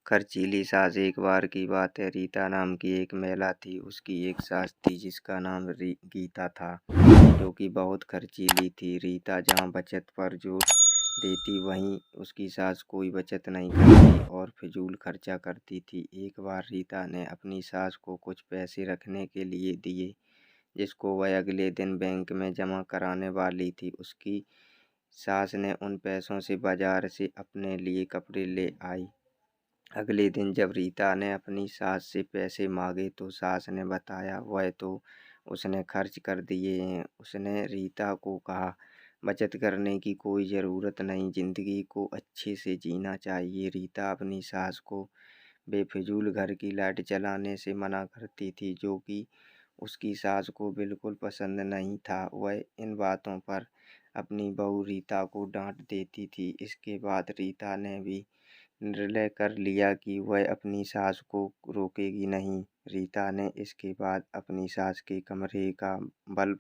खर्चीली सास। एक बार की बात है, रीता नाम की एक महिला थी। उसकी एक सास थी जिसका नाम गीता था, जो कि बहुत खर्चीली थी। रीता जहाँ बचत पर जोर देती, वहीं उसकी सास कोई बचत नहीं करती और फिजूल खर्चा करती थी। एक बार रीता ने अपनी सास को कुछ पैसे रखने के लिए दिए, जिसको वह अगले दिन बैंक में जमा कराने वाली थी। उसकी सास ने उन पैसों से बाजार से अपने लिए कपड़े ले आई। अगले दिन जब रीता ने अपनी सास से पैसे मांगे तो सास ने बताया वह तो उसने खर्च कर दिए हैं। उसने रीता को कहा, बचत करने की कोई ज़रूरत नहीं, ज़िंदगी को अच्छे से जीना चाहिए। रीता अपनी सास को बेफिजूल घर की लाइट जलाने से मना करती थी, जो कि उसकी सास को बिल्कुल पसंद नहीं था। वह इन बातों पर अपनी बहू रीता को डांट देती थी। इसके बाद रीता ने भी निर्णय कर लिया कि वह अपनी सास को रोकेगी नहीं। रीता ने इसके बाद अपनी सास के कमरे का बल्ब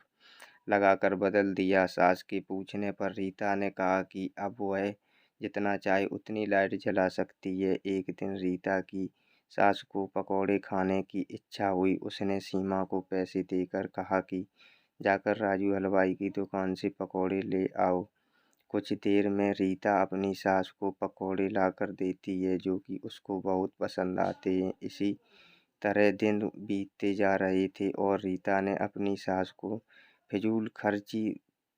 लगाकर बदल दिया। सास के पूछने पर रीता ने कहा कि अब वह जितना चाहे उतनी लाइट जला सकती है। एक दिन रीता की सास को पकौड़े खाने की इच्छा हुई। उसने सीमा को पैसे देकर कहा कि जाकर राजू हलवाई की दुकान से पकौड़े ले आओ। कुछ देर में रीता अपनी सास को पकौड़े लाकर देती है, जो कि उसको बहुत पसंद आते हैं। इसी तरह दिन बीतते जा रहे थे और रीता ने अपनी सास को फिजूल खर्ची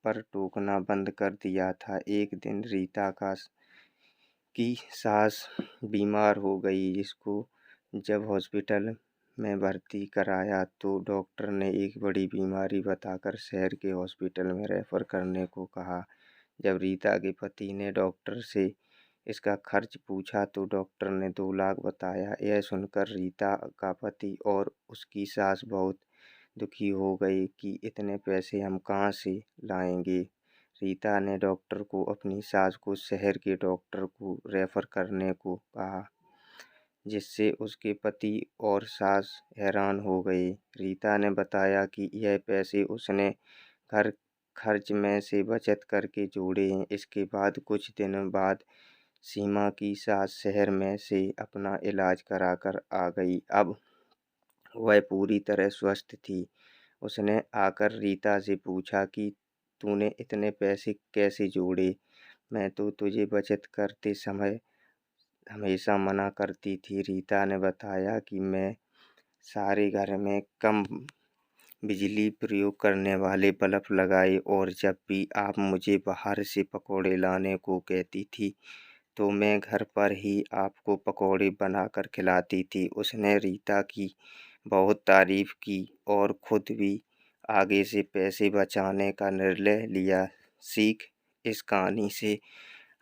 पर टोकना बंद कर दिया था। एक दिन रीता की सास बीमार हो गई, जिसको जब हॉस्पिटल में भर्ती कराया तो डॉक्टर ने एक बड़ी बीमारी बताकर शहर के हॉस्पिटल में रेफर करने को कहा। जब रीता के पति ने डॉक्टर से इसका खर्च पूछा तो डॉक्टर ने 2 लाख बताया। यह सुनकर रीता का पति और उसकी सास बहुत दुखी हो गए कि इतने पैसे हम कहाँ से लाएंगे। रीता ने डॉक्टर को अपनी सास को शहर के डॉक्टर को रेफर करने को कहा, जिससे उसके पति और सास हैरान हो गए। रीता ने बताया कि यह पैसे उसने घर खर्च में से बचत करके जोड़े हैं। इसके बाद कुछ दिनों बाद सीमा की सास शहर में से अपना इलाज कराकर आ गई। अब वह पूरी तरह स्वस्थ थी। उसने आकर रीता से पूछा कि तूने इतने पैसे कैसे जोड़े? मैं तो तुझे बचत करते समय हमेशा मना करती थी। रीता ने बताया कि मैं सारे घर में कम बिजली प्रयोग करने वाले बल्ब लगाए और जब भी आप मुझे बाहर से पकौड़े लाने को कहती थी तो मैं घर पर ही आपको पकौड़े बनाकर खिलाती थी। उसने रीता की बहुत तारीफ की और खुद भी आगे से पैसे बचाने का निर्णय लिया। इस कहानी से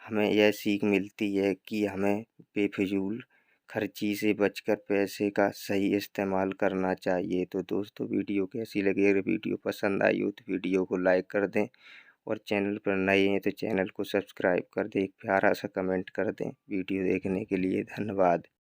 हमें यह सीख मिलती है कि हमें बेफिजूल खर्ची से बचकर पैसे का सही इस्तेमाल करना चाहिए। तो दोस्तों, वीडियो कैसी लगी? अगर वीडियो पसंद आई हो तो वीडियो को लाइक कर दें और चैनल पर नए हैं तो चैनल को सब्सक्राइब कर दें। एक प्यारा सा कमेंट कर दें। वीडियो देखने के लिए धन्यवाद।